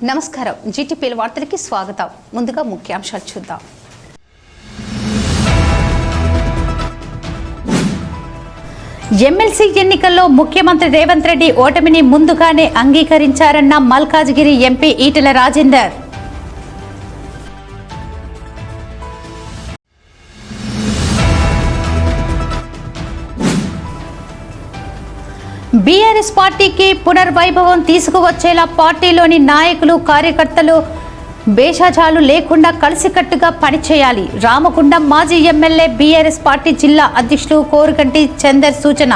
నమస్కారం జీటీపీ వార్తలకి స్వాగతం. ముందుగా ముఖ్యాంశాలు చూద్దాం. ఎమ్మెల్సీ ఎన్నికల్లో ముఖ్యమంత్రి రేవంత్ రెడ్డి ఓటమిని ముందుగానే అంగీకరించారన్న మల్కాజ్గిరి ఎంపీ ఈటెల రాజేందర్. బీఆర్ఎస్ పార్టీకి పునర్వైభవం తీసుకువచ్చేలా పార్టీలోని నాయకులు కార్యకర్తలు భేషజాలు లేకుండా కలిసికట్టుగా పనిచేయాలి. రామగుండం మాజీ ఎమ్మెల్యే బీఆర్ఎస్ పార్టీ జిల్లా అధ్యక్షులు కోరుగంటి చందర్ సూచన.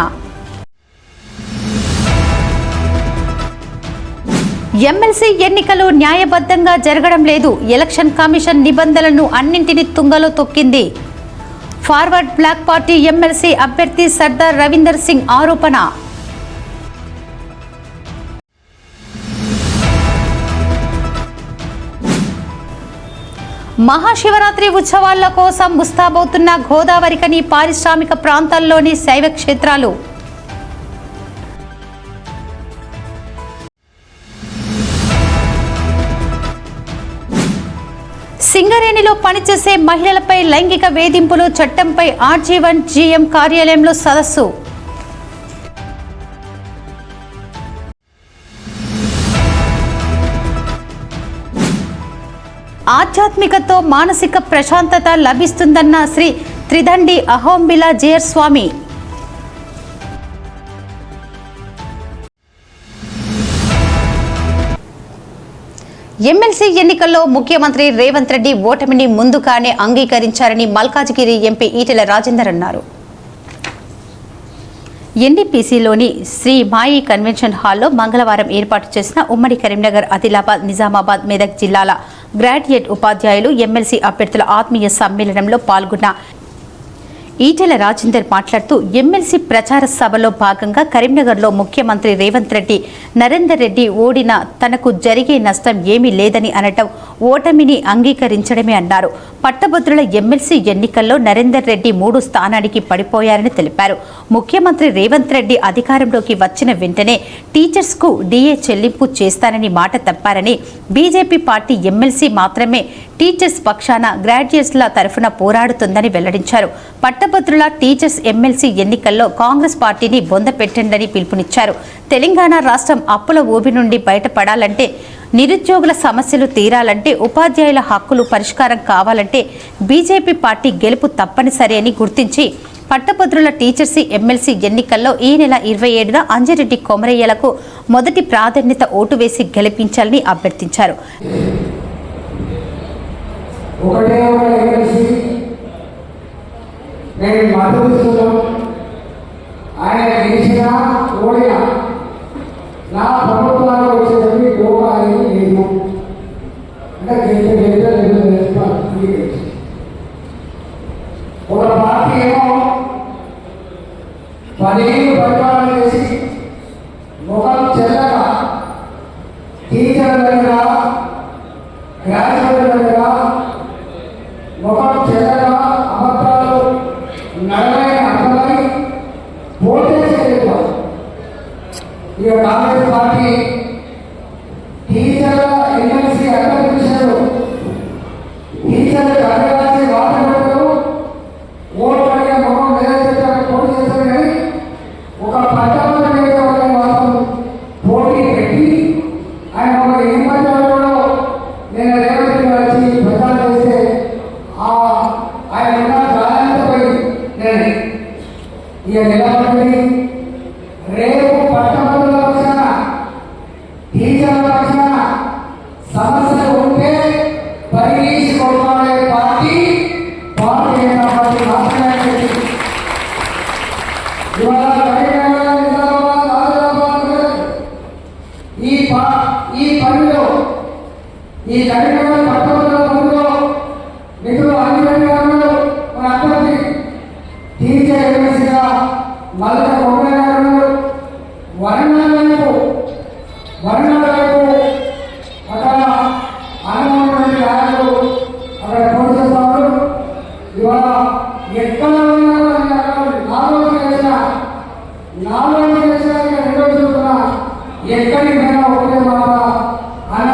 ఎమ్మెల్సీ ఎన్నికలు న్యాయబద్ధంగా జరగడం లేదు. ఎలక్షన్ కమిషన్ నిబంధనలను అన్నింటినీ తుంగలో తొక్కింది. ఫార్వర్డ్ బ్లాక్ పార్టీ ఎమ్మెల్సీ అభ్యర్థి సర్దార్ రవీందర్ సింగ్ ఆరోపణ. మహాశివరాత్రి ఉత్సవాల కోసం ముస్తాబవుతున్న గోదావరికని పారిశ్రామిక ప్రాంతాల్లోని శైవ క్షేత్రాలు. సింగరేణిలో పనిచేసే మహిళలపై లైంగిక వేధింపులు చట్టంపై ఆర్జీవన్ జీఎం కార్యాలయంలో సదస్సు. ఆధ్యాత్మికతో మానసిక ప్రశాంతత లభిస్తుందన్న శ్రీ త్రిదండి అహోంబిల జీయర్ స్వామి. ఎమ్మెల్సీ ఎన్నికల్లో ముఖ్యమంత్రి రేవంత్ రెడ్డి ఓటమిని ముందుగానే అంగీకరించారని మల్కాజ్గిరి ఎంపీ ఈటెల రాజేందర్ అన్నారు. ఎన్డీపీసీలోని శ్రీ మాయి కన్వెన్షన్ హాల్లో మంగళవారం ఏర్పాటు చేసిన ఉమ్మడి కరీంనగర్, ఆదిలాబాద్, నిజామాబాద్, మెదక్ జిల్లాల గ్రాడ్యుయేట్ ఉపాధ్యాయులు ఎమ్మెల్సీ అభ్యర్థుల ఆత్మీయ సమ్మేళనంలో పాల్గొన్న ఈటెల రాజేందర్ మాట్లాడుతూ ఎమ్మెల్సీ ప్రచార సభలో భాగంగా కరీంనగర్లో ముఖ్యమంత్రి రేవంత్ రెడ్డి నరేందర్ రెడ్డి ఓడినా తనకు జరిగే నష్టం ఏమీ లేదని అనటం ఓటమిని అంగీకరించడమే అన్నారు. పట్టభద్రుల ఎమ్మెల్సీ ఎన్నికల్లో నరేందర్ రెడ్డి 3 స్థానానికి పడిపోయారని తెలిపారు. ముఖ్యమంత్రి రేవంత్ రెడ్డి అధికారంలోకి వచ్చిన వెంటనే టీచర్స్కు డీఏ చెల్లింపు చేస్తానని మాట తప్పారని, బీజేపీ పార్టీ ఎమ్మెల్సీ మాత్రమే టీచర్స్ పక్షాన గ్రాడ్యుయేట్స్ల తరఫున పోరాడుతుందని వెల్లడించారు. పట్టభద్రుల టీచర్స్ ఎమ్మెల్సీ ఎన్నికల్లో కాంగ్రెస్ పార్టీని బొందపెట్టండని పిలుపునిచ్చారు. తెలంగాణ రాష్ట్రం అప్పుల ఊబి నుండి బయటపడాలంటే, నిరుద్యోగుల సమస్యలు తీరాలంటే, ఉపాధ్యాయుల హక్కులు పరిష్కారం కావాలంటే బీజేపీ పార్టీ గెలుపు తప్పనిసరి అని గుర్తించి పట్టభద్రుల టీచర్సీ ఎమ్మెల్సీ ఎన్నికల్లో ఈ నెల 27న అంజిరెడ్డి కొమరయ్యలకు మొదటి ప్రాధాన్యత ఓటు వేసి గెలిపించాలని అభ్యర్థించారు. నేను మద్దతుస్తున్నాం. ఆయన గెలిచినా ఓడినా నా ప్రభుత్వాలు వచ్చేసరికి గోపాలి లేదు అంటే ఒక పార్టీ ఏమో 10 ఏళ్ళు పరిపాలన చేసి ముఖం చెల్లగా టీచర్ దగ్గర, గ్రాడ్యుయేట్ దగ్గర ముఖం చెల్లగా అబద్ధాలు నడవని అర్థమని పోటీ చేయలేదు. ఇక కాంగ్రెస్ పార్టీ టీచర్ల ఎమ్మెల్సీ అభ్యర్థించారు. టీచర్లు అడగాల్సి వాటర్ పెట్టారు, ఓటు అడిగే ముఖం నిలబెట్టాలని పోటీ చేశారు. కానీ ఒక పట్టభద్రుల నియోజకవర్గం మాత్రం పోటీ పెట్టి ఆయన ఒక ఏం పట్టాలో నేను రేవంత్ వచ్చి ప్రచారం చేస్తే ఆయన ఇక నిలబడి రేపు పట్టభద్రుల పక్షాన, టీచర్ల పక్షాన సమస్యలు ఉంటే పరిగణించి కొట్లాడే పార్టీ భారతీయ జనతా పార్టీ మాత్రమే. ఇవాళ కరీంనగర్, నిజామాబాద్, ఆదిలాబాద్ ఈ పనిలో, ఈ కరీంనగర్ పట్టభద్రుల పనిలో మిత్రులు అంజరెడ్డి గారు మన అభ్యర్థి టీచర్ ఎమ్మెల్సీగా మల్ల కొమరయ్య వర్ణాల వైపు అక్కడ అనుభవం నాయకులు అక్కడ పోటీ చేస్తారు. ఇవాళ ఎక్కడ నాలుగు చేసిన 2 రోజులు ఎక్కడికైనా ఒకటే మాట అన్న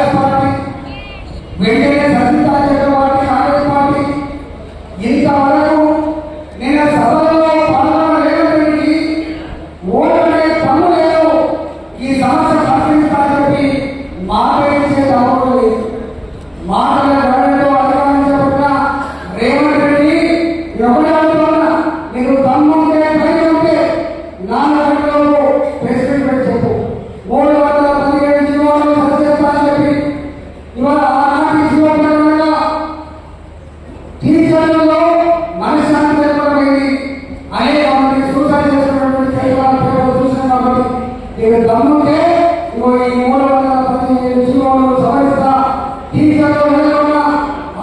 టీఆర్ఎస్ పార్టీ, వెంటనే సంయుక్త పార్టీ కాంగ్రెస్ పార్టీ ఇంతవరకు నేను సభలో పాల్గొనలేదని ఓటనే పనులు లేవు, ఈ సమస్య పరిశీలిస్తానని చెప్పి మాట్లాడించే తప్పదు లేదు. మాటల ధోరణితో అధికారించబడిన రేవంత్ రెడ్డి ఎవరిలో నీకు దమ్ముంటే పైన ఉంటే నాలుగు ప్రెసిడెంట్ పెట్టి చెప్పు 317 జీవోలు సరిచేస్తానని చెప్పి ఇవాళ ఆనాటి జీవో ప్రకారంగా టీచర్లలో మనశ్శాంతి లేకపోయింది. అనేక మంది సూసైడ్ చేస్తున్నటువంటి చైతన్యాలు చూసిన కాబట్టి నీకు దమ్ముంటే ఇగో ఈ 317 జీవోలు సవరిస్తా టీచర్లు వెళ్ళకుండా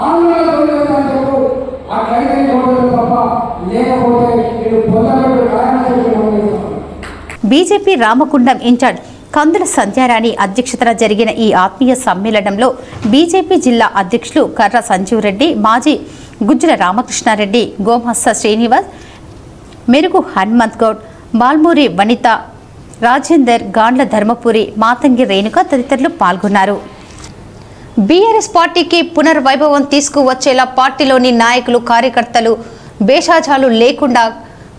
ఆందోళన తొలగిస్తానని చెప్పు. అట్లయితే చూడలేదు తప్ప లేకపోతే నేను పొందలేదు కారణం చెప్పి బీజేపీ రామగుండం ఇన్ఛార్జ్ కందుల సంధ్యారాణి అధ్యక్షతన జరిగిన ఈ ఆత్మీయ సమ్మేళనంలో బీజేపీ జిల్లా అధ్యక్షులు కర్ర సంజీవ్ రెడ్డి, మాజీ గుజ్జల రామకృష్ణారెడ్డి, గోమహస్స శ్రీనివాస్, మెరుగు హనుమంత్ గౌడ్, బాల్మూరి వనిత, రాజేందర్, గాండ్ల ధర్మపురి, మాతంగి రేణుక తదితరులు పాల్గొన్నారు. బీఆర్ఎస్ పార్టీకి పునర్వైభవం తీసుకువచ్చేలా పార్టీలోని నాయకులు, కార్యకర్తలు భేషజాలు లేకుండా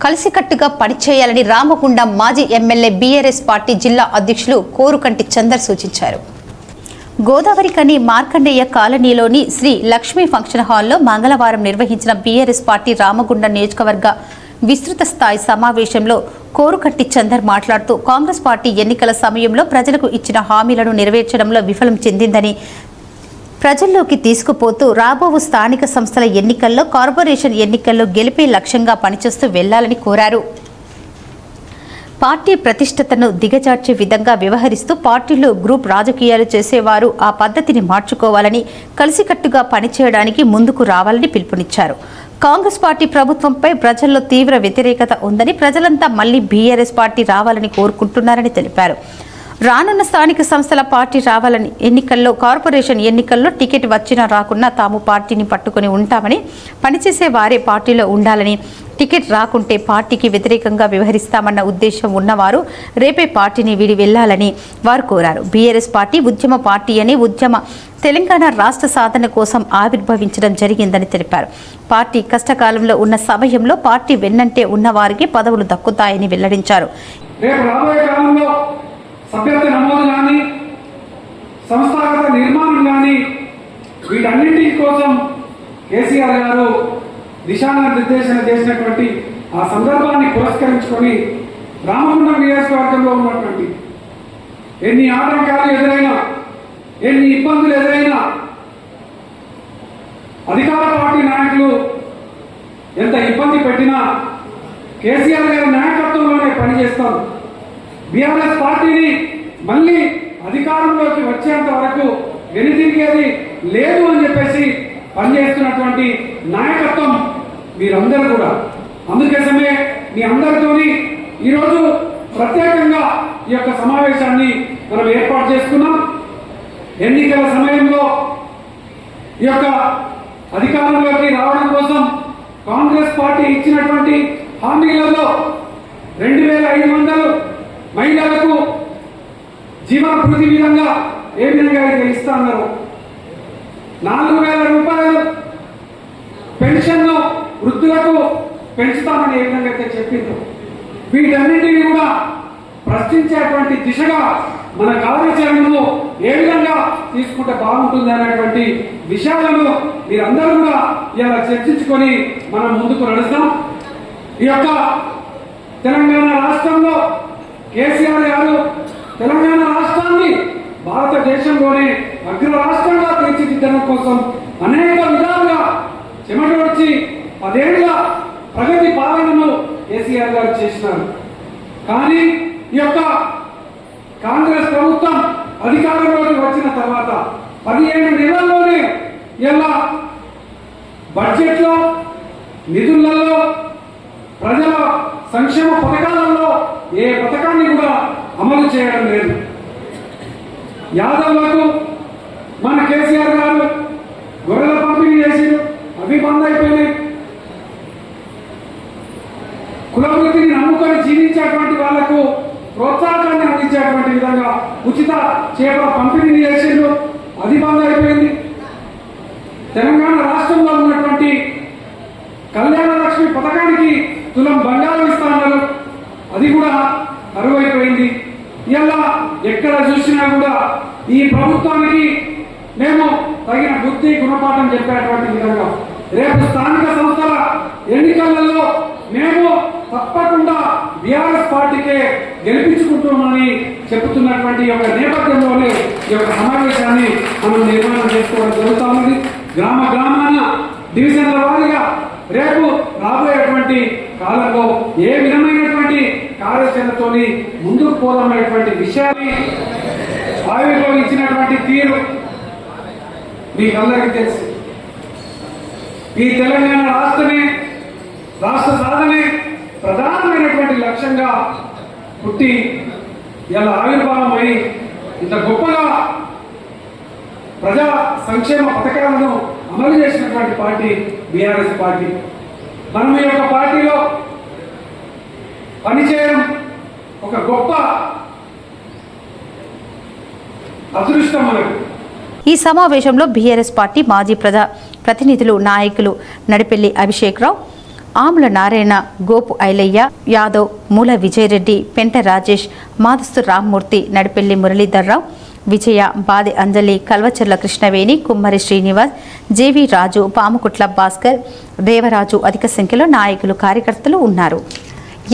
కలిసికట్టుగా పనిచేయాలని రామగుండం మాజీ ఎమ్మెల్యే బీఆర్ఎస్ పార్టీ జిల్లా అధ్యక్షులు కోరుకంటి చందర్ సూచించారు. గోదావరికని మార్కండేయ కాలనీలోని శ్రీ లక్ష్మీ ఫంక్షన్ హాల్లో మంగళవారం నిర్వహించిన బీఆర్ఎస్ పార్టీ రామగుండం నియోజకవర్గ విస్తృత స్థాయి సమావేశంలో కోరుకంటి చందర్ మాట్లాడుతూ కాంగ్రెస్ పార్టీ ఎన్నికల సమయంలో ప్రజలకు ఇచ్చిన హామీలను నెరవేర్చడంలో విఫలం చెందిందని, ప్రజల్లోకి తీసుకుపోతూ రాబో స్థానిక సంస్థల ఎన్నికల్లో, కార్పొరేషన్ ఎన్నికల్లో గెలిపే లక్ష్యంగా పనిచేస్తూ వెళ్లాలని కోరారు. పార్టీ ప్రతిష్టతను దిగజార్చే విధంగా వ్యవహరిస్తూ పార్టీలో గ్రూప్ రాజకీయాలు చేసేవారు ఆ పద్ధతిని మార్చుకోవాలని, కలిసికట్టుగా పనిచేయడానికి ముందుకు రావాలని పిలుపునిచ్చారు. కాంగ్రెస్ పార్టీ ప్రభుత్వంపై ప్రజల్లో తీవ్ర వ్యతిరేకత ఉందని, ప్రజలంతా మళ్లీ బీఆర్ఎస్ పార్టీ రావాలని కోరుకుంటున్నారని తెలిపారు. రానున్న స్థానిక సంస్థల పార్టీ రావాలని, ఎన్నికల్లో, కార్పొరేషన్ ఎన్నికల్లో టికెట్ వచ్చినా రాకున్నా తాము పార్టీని పట్టుకుని ఉంటామని, పనిచేసే వారే పార్టీలో ఉండాలని, టికెట్ రాకుంటే పార్టీకి వ్యతిరేకంగా వ్యవహరిస్తామన్న ఉద్దేశం ఉన్నవారు రేపే పార్టీని వీడి వెళ్లాలని వారు కోరారు. బీఆర్ఎస్ పార్టీ ఉద్యమ పార్టీ అని, ఉద్యమ తెలంగాణ రాష్ట్ర సాధన కోసం ఆవిర్భవించడం జరిగిందని తెలిపారు. పార్టీ కష్టకాలంలో ఉన్న సమయంలో పార్టీ వెన్నంటే ఉన్న వారికి పదవులు దక్కుతాయని వెల్లడించారు. సభ్యత్వ నమోదు కానీ, సంస్థాగత నిర్మాణం కానీ, వీటన్నింటి కోసం కేసీఆర్ గారు దిశానిర్దేశన చేసినటువంటి ఆ సందర్భాన్ని పురస్కరించుకొని రామగుండం నియోజకవర్గంలో ఉన్నటువంటి ఎన్ని ఆటంకాలు ఎదురైనా, ఎన్ని ఇబ్బందులు ఎదురైనా, అధికార పార్టీ నాయకులు ఎంత ఇబ్బంది పెట్టినా కేసీఆర్ గారి నాయకత్వంలోనే పనిచేస్తాం. బీఆర్ఎస్ పార్టీని మళ్ళీ అధికారంలోకి వచ్చేంత వరకు వెనుతిరిగేది లేదు అని చెప్పేసి పనిచేస్తున్నటువంటి నాయకత్వం మీరందరూ కూడా. అందుకోసమే మీ అందరితోని ఈరోజు ప్రత్యేకంగా ఈ యొక్క సమావేశాన్ని మనం ఏర్పాటు చేసుకున్నాం. ఎన్నికల సమయంలో ఈ యొక్క అధికారంలోకి రావడం కోసం కాంగ్రెస్ పార్టీ ఇచ్చినటువంటి హామీలలో 2500 మహిళలకు జీవన భృతి విధంగా ఏ విధంగా అయితే ఇస్తున్నారు, 4000 రూపాయలు పెన్షన్ వృద్ధులకు పెంచుతామని ఏ విధంగా అయితే చెప్పిందో, వీటన్నింటినీ కూడా ప్రశ్నించేటువంటి దిశగా మన కార్యాచరణను ఏ విధంగా తీసుకుంటే బాగుంటుంది అనేటువంటి విషయాలను మీరందరూ కూడా ఇలా చర్చించుకొని మనం ముందుకు నడుస్తాం. ఈ యొక్క తెలంగాణ రాష్ట్రంలో కేసీఆర్ గారు తెలంగాణ రాష్ట్రాన్ని భారతదేశంలోనే అగ్ర రాష్ట్రంగా తీర్చిదిద్దడం కోసం అనేక విధాలుగా చెమటొచ్చి 10 ఏళ్ల ప్రగతి పాలనను కేసీఆర్ గారు చేసినారు. కానీ ఈ యొక్క కాంగ్రెస్ ప్రభుత్వం అధికారంలోకి వచ్చిన తర్వాత 15 నెలల్లోనే ఇలా బడ్జెట్లో, నిధులలో, ప్రజల సంక్షేమ పథకాలలో ఏ పథకాన్ని కూడా అమలు చేయడం లేదు. యాదవులకు మన కేసీఆర్ గారు గొర్రెల పంపిణీ చేసి అవి బంద్ అయిపోయినాయి. కులవృత్తిని నమ్ముకొని జీవించేటువంటి వాళ్లకు ప్రోత్సాహాన్ని అందించేటువంటి విధంగా ఉచిత చేపల పంపిణీ చేసిండ్రు, గుణపాఠం చెప్పేటువంటి విధంగా రేపు స్థానిక సంస్థల ఎన్నికలలో మేము తప్పకుండా బీఆర్ఎస్ పార్టీకే గెలిపించుకుంటున్నామని చెబుతున్నటువంటి యొక్క నేపథ్యంలోనే ఈ యొక్క సమావేశాన్ని మనం నిర్మాణం చేసుకోవడం జరుగుతూ ఉంది. గ్రామ గ్రామాన డివిజన్ల వారీగా రేపు రాబోయేటువంటి కాలంలో ఏ విధమైనటువంటి కార్యాచరణతో ముందుకు పోదామనేటువంటి విషయాన్ని ఆవిర్భవించినటువంటి తీరు మీకందరికీ తెలుసు. ఈ తెలంగాణ రాష్ట్ర సాధనే ప్రధానమైనటువంటి లక్ష్యంగా పుట్టి ఇలా ఆవిర్భావం అయి ఇంత గొప్పగా ప్రజా సంక్షేమ పథకాలను అమలు చేసినటువంటి పార్టీ బీఆర్ఎస్ పార్టీ. మనం ఈ యొక్క పార్టీలో పనిచేయడం ఒక గొప్ప అదృష్టం మనకు. ఈ సమావేశంలో బీఆర్ఎస్ పార్టీ మాజీ ప్రతినిధులు నాయకులు నడిపెల్లి అభిషేక్రావు, ఆముల నారాయణ, గోపు ఐలయ్య యాదవ్, మూల విజయరెడ్డి, పెంట రాజేష్, మాదస్తు రామ్మూర్తి, నడిపెల్లి మురళీధర్రావు, విజయ, బాది అంజలి, కల్వచర్ల కృష్ణవేణి, కుమ్మరి శ్రీనివాస్, జేవి రాజు, పాముకుట్ల భాస్కర్, దేవరాజు అధిక సంఖ్యలో నాయకులు కార్యకర్తలు ఉన్నారు.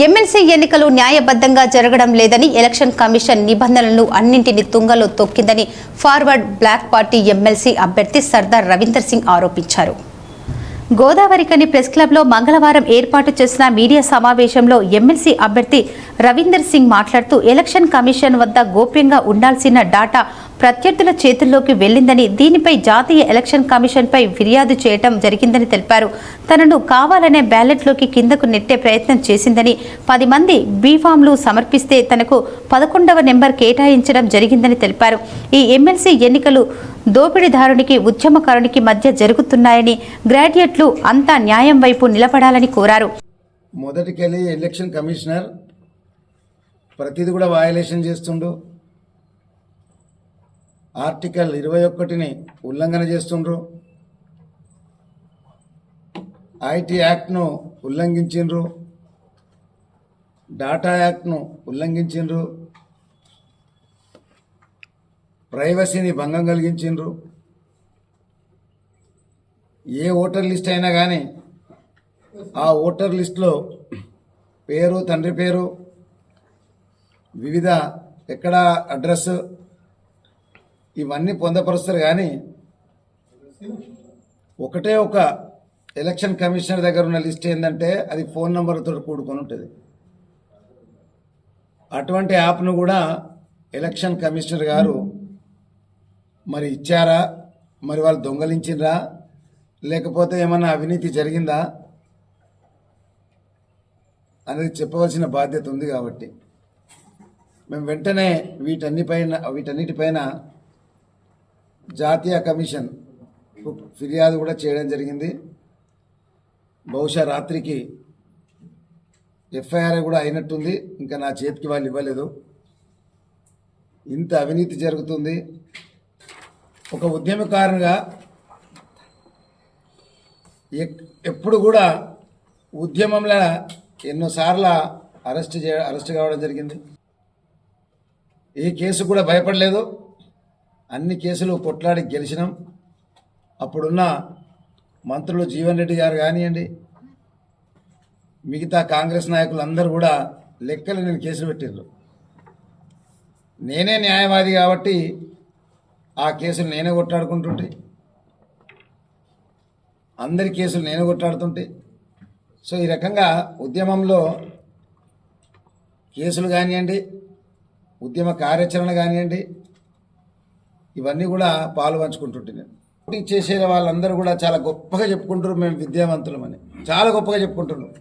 ఎమ్మెల్సీ ఎన్నికలు న్యాయబద్ధంగా జరగడం లేదని ఎలక్షన్ కమిషన్ నిబంధనలను అన్నింటినీ తుంగలో తొక్కిందని ఫార్వర్డ్ బ్లాక్ పార్టీ ఎమ్మెల్సీ అభ్యర్థి సర్దార్ రవీందర్ సింగ్ ఆరోపించారు. గోదావరికని ప్రెస్ క్లబ్లో మంగళవారం ఏర్పాటు చేసిన మీడియా సమావేశంలో ఎమ్మెల్సీ అభ్యర్థి రవీందర్ సింగ్ మాట్లాడుతూ ఎలక్షన్ కమిషన్ వద్ద గోప్యంగా ఉండాల్సిన డాటా ప్రత్యర్థుల చేతుల్లోకి వెళ్లిందని, దీనిపై జాతీయ ఎలక్షన్ కమిషన్పై ఫిర్యాదు చేయడం జరిగిందని తెలిపారు. తనను కావాలనే బ్యాలెట్లోకి కిందకు నెట్టే ప్రయత్నం చేసిందని, 10 మంది బీఫామ్లు సమర్పిస్తే తనకు 11వ నెంబర్ కేటాయించడం జరిగిందని తెలిపారు. ఈ ఎమ్మెల్సీ ఎన్నికలు దోపిడీదారునికి ఉద్యమకారునికి మధ్య జరుగుతున్నాయని, గ్రాడ్యుయేట్లు అంతా న్యాయం వైపు నిలబడాలని కోరారు. మొదటికెళ్ళి ఎలక్షన్ కమిషనర్ ప్రతిదీ కూడా వయలేషన్ చేస్తుండు. ఆర్టికల్ 21ని ఉల్లంఘన చేస్తుండ్రు. ఐటీ యాక్ట్ను ఉల్లంఘించిండ్రు. డాటా యాక్ట్ను ఉల్లంఘించిండ్రు. ప్రైవసీని భంగం కలిగించిండ్రు. ఏ ఓటర్ లిస్ట్ అయినా కానీ ఆ ఓటర్ లిస్టులో పేరు, తండ్రి పేరు, వివిధ ఎక్కడ అడ్రస్ ఇవన్నీ పొందపరుస్తారు. కానీ ఒకటే ఒక ఎలక్షన్ కమిషనర్ దగ్గర ఉన్న లిస్ట్ ఏంటంటే అది ఫోన్ నెంబర్తో కూడుకొని ఉంటుంది. అటువంటి యాప్ను కూడా ఎలక్షన్ కమిషనర్ గారు మరి ఇచ్చారా, మరి వాళ్ళు దొంగలించిండ్రా, లేకపోతే ఏమన్నా అవినీతి జరిగిందా అనేది చెప్పవలసిన బాధ్యత ఉంది. కాబట్టి మేము వెంటనే వీటన్నిటిపైన జాతీయ కమిషన్ ఫిర్యాదు కూడా చేయడం జరిగింది. బహుశా రాత్రికి ఎఫ్ఐఆర్ కూడా అయినట్టుంది. ఇంకా నా చేతికి వాళ్ళు ఇవ్వలేదు. ఇంత అవినీతి జరుగుతుంది. ఒక ఉద్యమకారునిగా ఎప్పుడు కూడా ఉద్యమంలో ఎన్నోసార్లు అరెస్ట్ కావడం జరిగింది. ఏ కేసు కూడా భయపడలేదు. అన్ని కేసులు కొట్లాడి గెలిచినాం. అప్పుడున్న మంత్రులు జీవన్ రెడ్డి గారు కానివ్వండి, మిగతా కాంగ్రెస్ నాయకులు అందరూ కూడా లెక్కలు నేను కేసులు పెట్టిండ్రు. నేనే న్యాయవాది కాబట్టి ఆ కేసులు నేనే కొట్లాడుకుంటుంటే, అందరి కేసులు నేనే కొట్లాడుతుంటే. సో ఈ రకంగా ఉద్యమంలో కేసులు కానివ్వండి, ఉద్యమ కార్యాచరణ కానివ్వండి, ఇవన్నీ కూడా పాలు పంచుకుంటుంటే నేను పోటీ చేసే వాళ్ళందరూ కూడా చాలా గొప్పగా చెప్పుకుంటారు, మేము విద్యావంతులమని చాలా గొప్పగా చెప్పుకుంటున్నాం.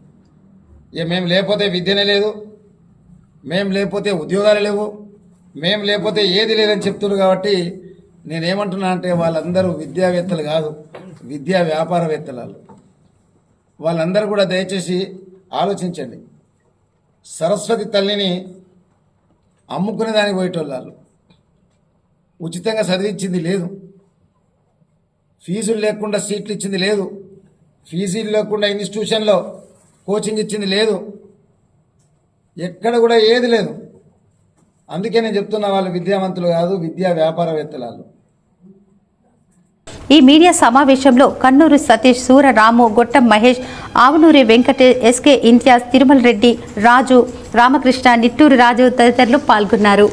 ఇక మేము లేకపోతే విద్యనే లేదు, మేము లేకపోతే ఉద్యోగాలు లేవు, మేము లేకపోతే ఏది లేదని చెప్తున్నారు. కాబట్టి నేనేమంటున్నా అంటే వాళ్ళందరూ విద్యావేత్తలు కాదు, విద్యా వ్యాపారవేత్తలు. వాళ్ళందరూ కూడా దయచేసి ఆలోచించండి. సరస్వతి తల్లిని అమ్ముకునే దానికి పోయేటోళ్ళు, ఉచితంగా చదివించింది లేదు, ఫీజులు లేకుండా సీట్లు ఇచ్చింది లేదు, ఫీజులు లేకుండా ఇన్స్టిట్యూషన్లో కోచింగ్ ఇచ్చింది లేదు, ఎక్కడ కూడా ఏది లేదు. అందుకే నేను చెప్తున్నా వాళ్ళు విద్యావంతులు కాదు, విద్యా వ్యాపారవేత్తలు. ఈ మీడియా సమావేశంలో కన్నూరు సతీష్, సూర రాము, గొట్టం మహేష్, ఆవునూరి వెంకటేష్, ఎస్కే ఇంతియాజ్, తిరుమల రెడ్డి, రాజు, రామకృష్ణ, నిట్టూరు రాజు తదితరులు పాల్గొన్నారు.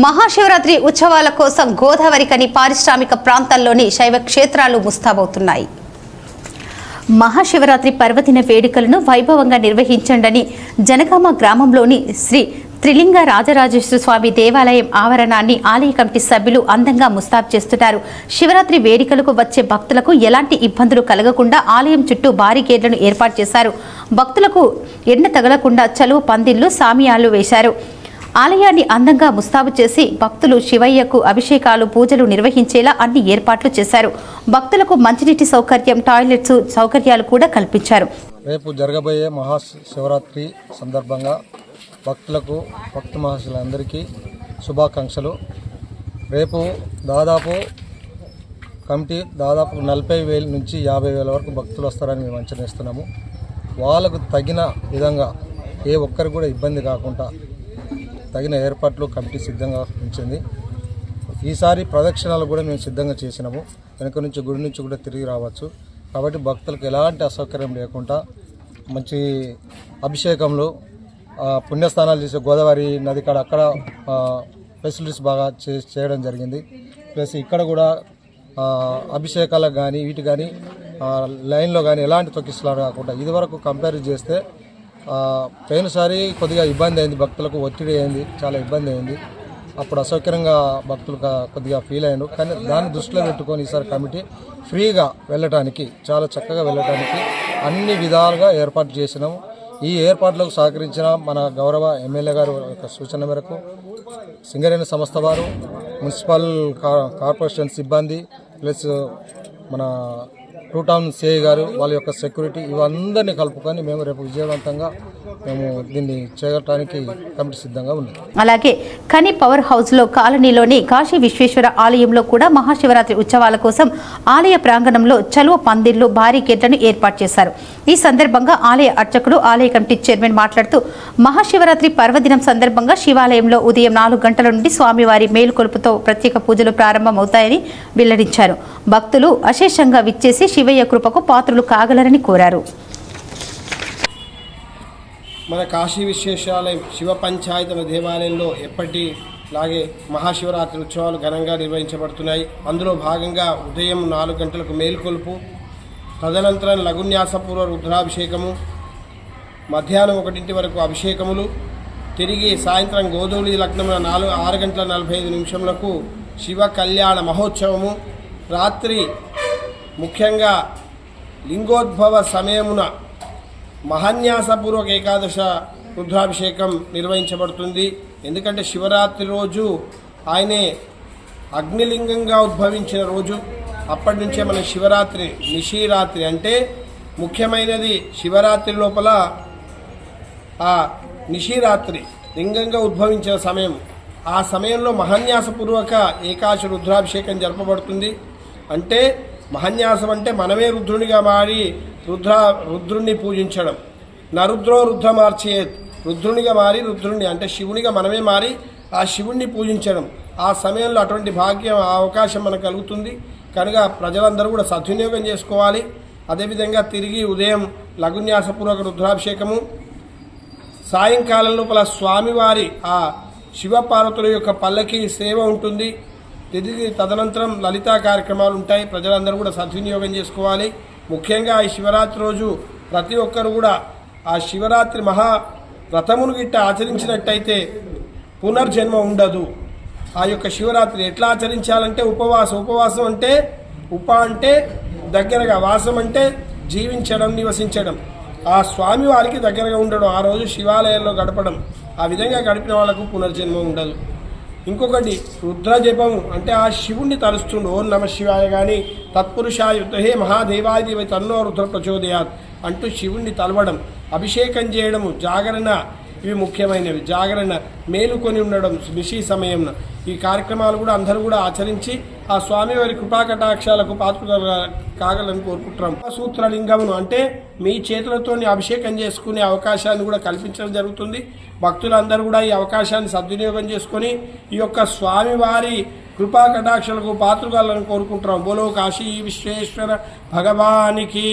మహాశివరాత్రి ఉత్సవాల కోసం గోదావరికని పారిశ్రామిక ప్రాంతాల్లోని శైవ క్షేత్రాలు ముస్తాబవుతున్నాయి. మహాశివరాత్రి పర్వదిన వేడుకలను వైభవంగా నిర్వహించండని జనగామ గ్రామంలోని శ్రీ త్రిలింగ రాజరాజేశ్వర స్వామి దేవాలయం ఆవరణాన్ని ఆలయ కమిటీ సభ్యులు అందంగా ముస్తాబు చేస్తున్నారు. శివరాత్రి వేడుకలకు వచ్చే భక్తులకు ఎలాంటి ఇబ్బందులు కలగకుండా ఆలయం చుట్టూ భారీ గేట్లను ఏర్పాటు చేశారు. భక్తులకు ఎండ తగలకుండా చలువ పందిళ్లు, సామియాలు వేశారు. ఆలయాన్ని అందంగా ముస్తాబు చేసి భక్తులు శివయ్యకు అభిషేకాలు, పూజలు నిర్వహించేలా అన్ని ఏర్పాట్లు చేశారు. భక్తులకు మంచినీటి సౌకర్యం, టాయిలెట్స్ సౌకర్యాలు కూడా కల్పించారు. రేపు జరగబోయే మహాశివరాత్రి సందర్భంగా భక్తులకు, భక్త మహాశులందరికీ శుభాకాంక్షలు. రేపు కమిటీ దాదాపు 40,000 నుంచి 50,000 వరకు భక్తులు వస్తారని మేము అంచనేస్తున్నాము. వాళ్ళకు తగిన విధంగా ఏ ఒక్కరికి కూడా ఇబ్బంది కాకుండా తగిన ఏర్పాట్లు కమిటీ సిద్ధంగా ఉంచింది. ఈసారి ప్రదక్షిణాలు కూడా మేము సిద్ధంగా చేసినాము. వెనుక నుంచి గుడి నుంచి కూడా తిరిగి రావచ్చు. కాబట్టి భక్తులకు ఎలాంటి అసౌకర్యం లేకుండా మంచి అభిషేకంలో పుణ్యస్థానాలు చేసే గోదావరి నది కాడ అక్కడ ఫెసిలిటీస్ బాగా చేయడం జరిగింది. ప్లస్ ఇక్కడ కూడా అభిషేకాలకు కానీ వీటి కానీ లైన్లో కానీ ఎలాంటి తొక్కిసలాట కాకుండా ఇదివరకు కంపేర్ చేస్తే పోయినసారి కొద్దిగా ఇబ్బంది అయింది, భక్తులకు ఒత్తిడి అయింది, చాలా ఇబ్బంది అయింది. అప్పుడు అసౌకర్యంగా భక్తులు కొద్దిగా ఫీల్ అయ్యారు. కానీ దాన్ని దృష్టిలో పెట్టుకొని ఈసారి కమిటీ ఫ్రీగా వెళ్ళటానికి, చాలా చక్కగా వెళ్ళటానికి అన్ని విధాలుగా ఏర్పాటు చేసినాము. ఈ ఏర్పాట్లకు సహకరించిన మన గౌరవ ఎమ్మెల్యే గారు యొక్క సూచన మేరకు సింగరేణి సంస్థ వారు, మున్సిపల్ కార్పొరేషన్ సిబ్బంది, ప్లస్ మన టూ టౌన్ సిఐ గారు, వాళ్ళ యొక్క సెక్యూరిటీ, ఇవందరినీ కలుపుకొని మేము రేపు విజయవంతంగా మేము దీన్ని చేయడానికి కమిటీ సిద్ధంగా ఉన్నాం. అలాగే కని పవర్ హౌస్ లో కాలనీలోని కాశీ విశ్వేశ్వర ఆలయంలో కూడా మహాశివరాత్రి ఉత్సవాల కోసం ఆలయ ప్రాంగణంలో చలువ పందిళ్లు, భారీ గేట్లను ఏర్పాటు చేశారు. ఈ సందర్భంగా ఆలయ అర్చకుడు, ఆలయ కమిటీ చైర్మన్ మాట్లాడుతూ మహాశివరాత్రి పర్వదినం సందర్భంగా శివాలయంలో ఉదయం 4 గంటల నుండి స్వామివారి మేలుకొలుపుతో ప్రత్యేక పూజలు ప్రారంభమవుతాయని వెల్లడించారు. భక్తులు అశేషంగా విచ్చేసి శివయ్య కృపకు పాత్రులు కాగలరని కోరారు. మన కాశీ విశ్వేశ్వరాలయం శివ పంచాయతన దేవాలయంలో ఎప్పటిలాగే మహాశివరాత్రి ఉత్సవాలు ఘనంగా నిర్వహించబడుతున్నాయి. అందులో భాగంగా ఉదయం 4 గంటలకు మేలుకొలుపు, తదనంతరం లఘున్యాసపూర్వ రుద్రాభిషేకము, మధ్యాహ్నం 1 వరకు అభిషేకములు, తిరిగి సాయంత్రం గోధూళి లగ్నమున 6 గంటల 45 నిమిషములకు శివ కళ్యాణ మహోత్సవము, రాత్రి ముఖ్యంగా లింగోద్భవ సమయమున మహాన్యాసపూర్వక ఏకాదశ రుద్రాభిషేకం నిర్వహించబడుతుంది. ఎందుకంటే శివరాత్రి రోజు ఆయనే అగ్నిలింగంగా ఉద్భవించిన రోజు. అప్పటి నుంచే మన శివరాత్రి, నిశిరాత్రి అంటే ముఖ్యమైనది శివరాత్రి లోపల ఆ నిశిరాత్రి లింగంగా ఉద్భవించిన సమయం. ఆ సమయంలో మహాన్యాసపూర్వక ఏకాదశ రుద్రాభిషేకం జరపబడుతుంది. అంటే మహాన్యాసం అంటే మనమే రుద్రునిగా మారి రుద్రుణ్ణి పూజించడం. నరుద్రో రుద్రమార్చేత్, రుద్రునిగా మారి రుద్రుణ్ణి అంటే శివునిగా మనమే మారి ఆ శివుణ్ణి పూజించడం. ఆ సమయంలో అటువంటి భాగ్యం, అవకాశం మనకు కలుగుతుంది. కనుక ప్రజలందరూ కూడా సద్వినియోగం చేసుకోవాలి. అదేవిధంగా తిరిగి ఉదయం లఘున్యాసపూర్వక రుద్రాభిషేకము, సాయంకాలం లోపల స్వామివారి ఆ శివపార్వతుల యొక్క పల్లకి సేవ ఉంటుంది. తిరిగి తదనంతరం లలితా కార్యక్రమాలు ఉంటాయి. ప్రజలందరూ కూడా సద్వినియోగం చేసుకోవాలి. ముఖ్యంగా ఈ శివరాత్రి రోజు ప్రతి ఒక్కరు కూడా ఆ శివరాత్రి మహా వ్రతమును గిట్ట ఆచరించినట్టయితే పునర్జన్మ ఉండదు. ఆ యొక్క శివరాత్రి ఎట్లా ఆచరించాలంటే ఉపవాసం అంటే అంటే దగ్గరగా, వాసం అంటే జీవించడం, నివసించడం, ఆ స్వామి వారికి దగ్గరగా ఉండడం, ఆ రోజు శివాలయంలో గడపడం. ఆ విధంగా గడిపిన వాళ్ళకు పునర్జన్మ ఉండదు. ఇంకొకటి రుద్ర జపము అంటే ఆ శివుణ్ణి తలుస్తుండు. ఓం నమ శివాయ కానీ తత్పురుషాయ హే మహాదేవాది తన్నో రుద్ర ప్రచోదయాత్ అంటూ శివుణ్ణి తలవడం, అభిషేకం చేయడము, జాగరణ, ఇవి ముఖ్యమైనవి. జాగరణ, మేలుకొని ఉండడం నిశి సమయంలో. ఈ కార్యక్రమాలు కూడా అందరూ కూడా ఆచరించి ఆ స్వామివారి కృపాకటాక్షాలకు పాత్రలు కాగలని కోరుకుంటున్నాం. సూత్రలింగమును అంటే మీ చేతులతో అభిషేకం చేసుకునే అవకాశాన్ని కూడా కల్పించడం జరుగుతుంది. భక్తులందరూ కూడా ఈ అవకాశాన్ని సద్వినియోగం చేసుకొని ఈ యొక్క స్వామివారి కృపా కటాక్షలకు పాత్రుగాలను కోరుకుంటున్నాం. బోలో కాశీ విశ్వేశ్వర భగవానికి.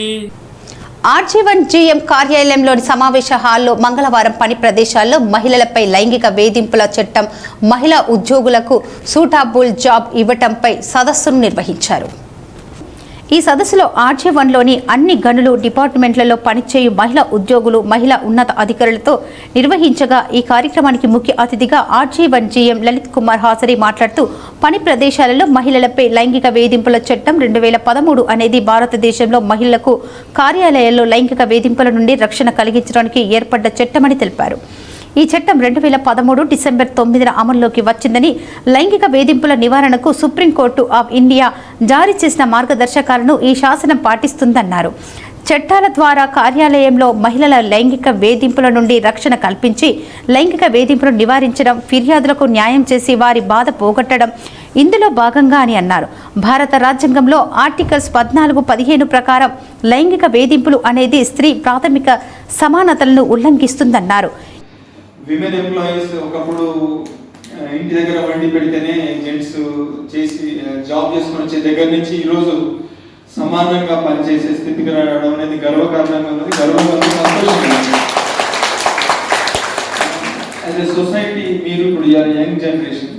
RG1GM కార్యాలయంలోని సమావేశ హాల్లో మంగళవారం పని ప్రదేశాల్లో మహిళలపై లైంగిక వేధింపుల చట్టం, మహిళా ఉద్యోగులకు సూటబుల్ జాబ్ ఇవ్వటంపై సదస్సును నిర్వహించారు. ఈ సదస్సులో RG1లోని అన్ని గనులు డిపార్ట్మెంట్లలో పనిచేయు మహిళా ఉద్యోగులు, మహిళా ఉన్నత అధికారులతో నిర్వహించగా ఈ కార్యక్రమానికి ముఖ్య అతిథిగా RG1GM లలిత్ కుమార్ హాజరీ మాట్లాడుతూ పని ప్రదేశాలలో మహిళలపై లైంగిక వేధింపుల చట్టం 2013 అనేది భారతదేశంలో మహిళలకు కార్యాలయాల్లో లైంగిక వేధింపుల నుండి రక్షణ కలిగించడానికి ఏర్పడ్డ చట్టమని తెలిపారు. ఈ చట్టం 2013 డిసెంబర్ 9న అమల్లోకి వచ్చిందని, లైంగిక వేధింపుల నివారణకు సుప్రీంకోర్టు ఆఫ్ ఇండియా జారీ చేసిన మార్గదర్శకాలను ఈ శాసనం పాటిస్తుందన్నారు. చట్టాల ద్వారా కార్యాలయంలో మహిళల లైంగిక వేధింపుల నుండి రక్షణ కల్పించి లైంగిక వేధింపులను నివారించడం, ఫిర్యాదులకు న్యాయం చేసి వారి బాధ పోగొట్టడం ఇందులో భాగంగా అని అన్నారు. భారత రాజ్యాంగంలో ఆర్టికల్స్ 14, 15 ప్రకారం లైంగిక వేధింపులు అనేది స్త్రీ ప్రాథమిక సమానతలను ఉల్లంఘిస్తుందన్నారు. విమెన్ ఎంప్లాయీస్ ఒకప్పుడు ఇంటి దగ్గర వండి పెడితేనే జెంట్స్ చేసి జాబ్ చేసుకుని వచ్చే దగ్గర నుంచి ఈరోజు సమానంగా పనిచేసే స్థితికి రావడం అనేది గర్వకారణంగా ఉన్నది. యాజ్ ఎ సొసైటీ మీరు ఇప్పుడు యంగ్ జనరేషన్,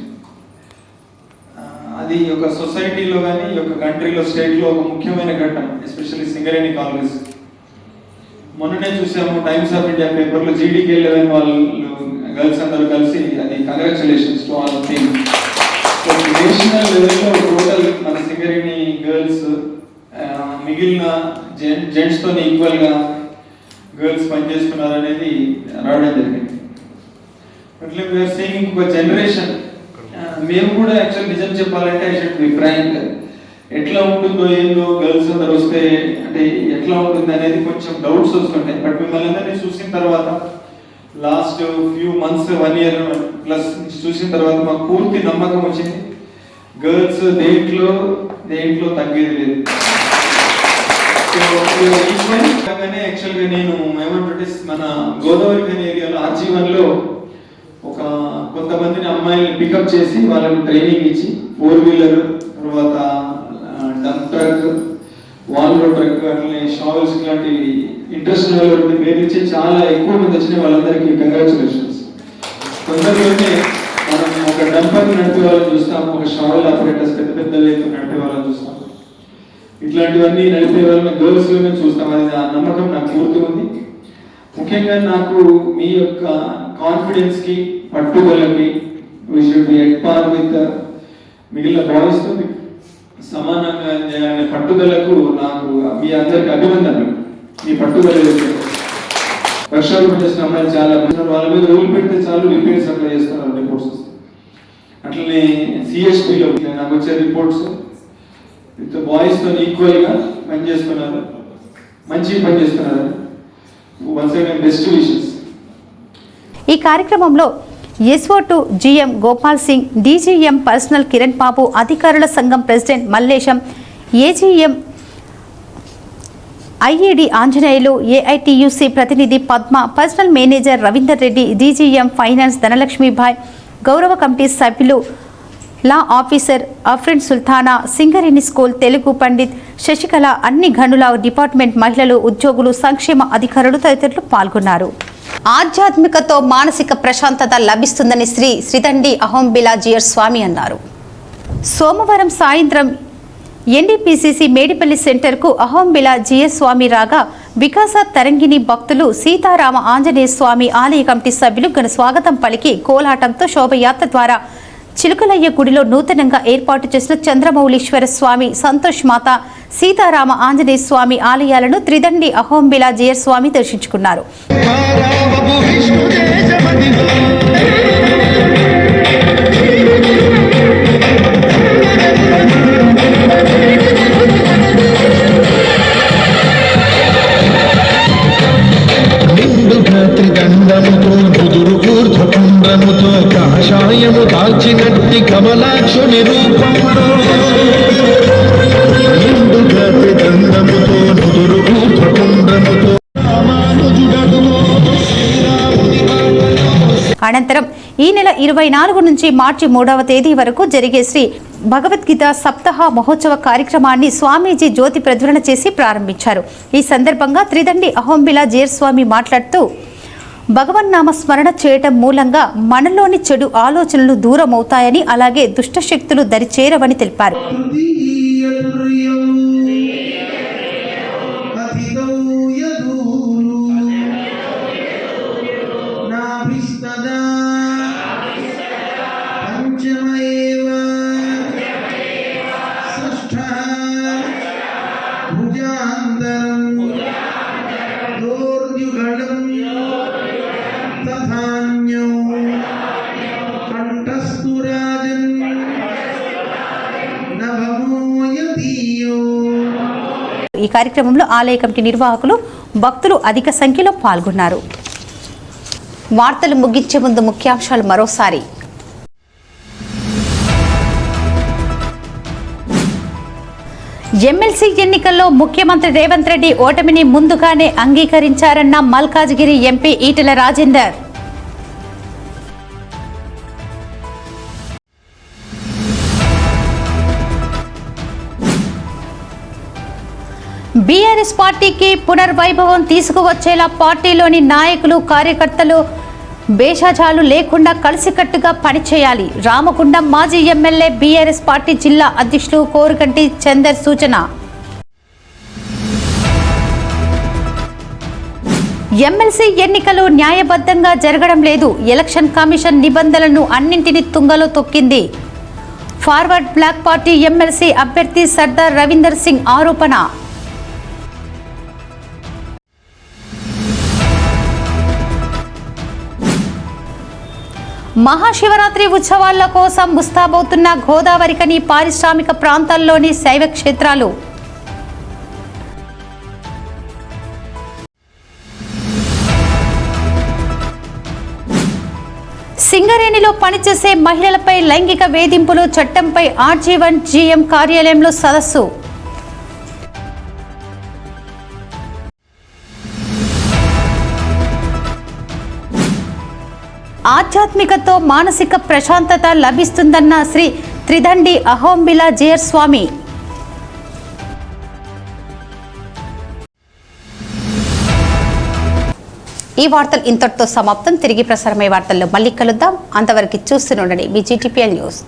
అది ఒక సొసైటీలో కానీ ఈ యొక్క కంట్రీలో, స్టేట్లో ఒక ముఖ్యమైన ఘట్టం. ఎస్పెషల్లీ సింగరేణి కాంగ్రెస్ మొన్ననే చూసాము టైమ్స్ ఆఫ్ ఇండియా పేపర్లో GDK11 వాళ్ళు గర్ల్స్ అందరూ కలిసి, అది congratulations to all team. National లెవెల్లో టోటల్ మన సింగరేణి గర్ల్స్ మిగిలిన జెంట్స్తో ఈక్వల్గా గర్ల్స్ పనిచేస్తున్నారు అనేది రావడం జరిగింది. అట్లా వీఆర్ సీయింగ్ ఇంకొక జనరేషన్. మేము కూడా యాక్చువల్ నిజం చెప్పాలంటే ఐ షుడ్ బి ఫ్రాంక్, ఎట్లా ఉంటుందో ఏందో గర్ల్స్ అందరు వస్తే అంటే ఎట్లా ఉంటుంది అనేది కొంచెం డౌట్స్ వస్తుంటాయి. బట్ మిమ్మల్ని అందరినీ చూసిన తర్వాత last few months 1 year plus నుంచి చూసిన తర్వాత మాకు పూర్తి నమ్మకం వచ్చింది, గర్ల్స్ దేంట్లో తగ్గేది లేదు. యాక్చువల్గా నేను ఏమంటుంటే మన గోదావరి ఖని ఏరియాలో RG1లో ఒక కొంతమందిని అమ్మాయిల్ని పికప్ చేసి వాళ్ళకి ట్రైనింగ్ ఇచ్చి 4-wheeler, తర్వాత డంప్ ట్రక్, వాల్రో ట్రక్, అట్లనే షావెల్స్ లాంటి ఇంట్రెస్ట్ వాళ్ళకి పేరు ఇచ్చి చాలా ఎక్కువ మంది వచ్చిన వాళ్ళందరికీ కంగ్రాచులేషన్స్. తొందరలోనే మనం ఒక డంపర్ నడిపే వాళ్ళని చూస్తాం, ఒక షావెల్ ఆపరేటర్స్ పెద్ద పెద్ద వెహికల్ నడిపే వాళ్ళని చూస్తాం. ఇట్లాంటివన్నీ నడిపే వాళ్ళని గర్ల్స్ లోనే చూస్తాం. అది ఆ నమ్మకం నాకు పూర్తి ఉంది. ముఖ్యంగా నాకు మీ యొక్క కాన్ఫిడెన్స్ కి, పట్టుదలకి we should be at par with మిగిలిన బాయ్స్ తో సమానంగా చేయాలనే పట్టుదలకు నాకు మీ అందరికి అభినందనలు. మీ పట్టుదల వర్షాలు చేసిన అమ్మాయిలు చాలా వాళ్ళ మీద రూల్ పెడితే చాలు రిపేర్స్ అప్లై చేస్తున్నారు, రిపోర్ట్స్ వస్తాయి. అట్లనే CSPలో నాకు వచ్చే రిపోర్ట్స్ విత్ బాయ్స్ తో ఈక్వల్గా పనిచేస్తున్నారు, మంచిగా పనిచేస్తున్నారు. Once again best wishes. ఈ కార్యక్రమంలో SO2 GM Gopal Singh, DGM personnel Kiran Babu, అధికారుల సంఘం president Mallesham, AGM IED Anjaneyulu, AITUC ప్రతినిధి Padma, personnel manager Ravinder Reddy, DGM finance Dhanalakshmibai, గౌరవ కమిటీ సభ్యులు law officer Afrin Sultana, Singareni school Telugu pandit Sasikala, అన్ని గనుల డిపార్ట్మెంట్ మహిళలు, ఉద్యోగులు, సంక్షేమ అధికారులు తదితరులు పాల్గొన్నారు. ఆధ్యాత్మికతో మానసిక ప్రశాంతత లభిస్తుందని శ్రీ శ్రీదండి అహోంబిలా జియర్ స్వామి అన్నారు. సోమవారం సాయంత్రం NDPCC మేడిపల్లి సెంటర్కు అహోంబిలా జియర్ స్వామి రాగా వికాస తరంగిణి భక్తులు సీతారామ ఆంజనేయ స్వామి ఆలయ కమిటీ సభ్యులు ఘన స్వాగతం పలికి కోలాటంతో శోభయాత్ర ద్వారా చిలుకలయ్య గుడిలో నూతనంగా ఏర్పాటు చేసిన చంద్రమౌళీశ్వర స్వామి, సంతోష్ మాత, సీతారామ ఆంజనేయ స్వామి ఆలయాలను త్రిదండి అహోంబిలా జియర్ స్వామి దర్శించుకున్నారు. కాషాయము దాల్చినట్టి కమలాక్షుని రూపంలో దండముతో నుదురు ఊర్ధ్వపుండ్రముతో అనంతరం ఈ నెల 24 నుంచి మార్చి 3వ తేదీ వరకు జరిగే శ్రీ భగవద్గీత సప్తాహ మహోత్సవ కార్యక్రమాన్ని స్వామీజీ జ్యోతి ప్రజ్వలన చేసి ప్రారంభించారు. ఈ సందర్భంగా త్రిదండి అహోంబిల జీయర్ మాట్లాడుతూ భగవన్నామ స్మరణ చేయటం మూలంగా మనలోని చెడు ఆలోచనలు దూరమవుతాయని, అలాగే దుష్టశక్తులు దరిచేరవని తెలిపారు. ఈ కార్యక్రమంలో ఆలయ కమిటీ నిర్వాహకులు, భక్తులు అధిక సంఖ్యలో పాల్గొన్నారు. వార్తలు ముగించే ముందు ముఖ్యాంశాలు మరోసారి. ఎమ్మెల్సీ ఎన్నికల్లో ముఖ్యమంత్రి రేవంత్ రెడ్డి ఓటమిని ముందుగానే అంగీకరించారన్న మల్కాజ్గిరి ఎంపీ ఈటెల రాజేందర్. బీఆర్ఎస్ పార్టీకి పునర్వైభవం తీసుకువచ్చేలా పార్టీలోని నాయకులు, కార్యకర్తలు భేషజాలు లేకుండా కలిసికట్టుగా పనిచేయాలి. రామగుండం మాజీ ఎమ్మెల్యే బీఆర్ఎస్ పార్టీ జిల్లా అధ్యక్షులు కోరుకంటి చందర్ సూచన. ఎమ్మెల్సీ ఎన్నికలు న్యాయబద్ధంగా జరగడం లేదు. ఎలక్షన్ కమిషన్ నిబంధనలను అన్నింటినీ తుంగలో తొక్కింది. ఫార్వర్డ్ బ్లాక్ పార్టీ ఎమ్మెల్సీ అభ్యర్థి సర్దార్ రవీందర్ సింగ్ ఆరోపణ. మహాశివరాత్రి ఉత్సవాల కోసం ముస్తాబవుతున్న గోదావరికని పారిశ్రామిక ప్రాంతాల్లోని శైవ క్షేత్రాలు. సింగరేణిలో పనిచేసే మహిళలపై లైంగిక వేధింపులు చట్టంపై ఆర్జీవన్ జీఎం కార్యాలయంలో సదస్సు. ఆధ్యాత్మికతో మానసిక ప్రశాంతత లభిస్తుందన్న శ్రీ త్రిదండి అహోంబిల జీయర్ స్వామి. ఈ వార్తలు ఇంతటితో సమాప్తం. తిరిగి ప్రసారమయ్యే వార్తల్లో మళ్ళీ కలుద్దాం. అంతవరకు చూస్తూనే ఉండండి మీ GTPL న్యూస్.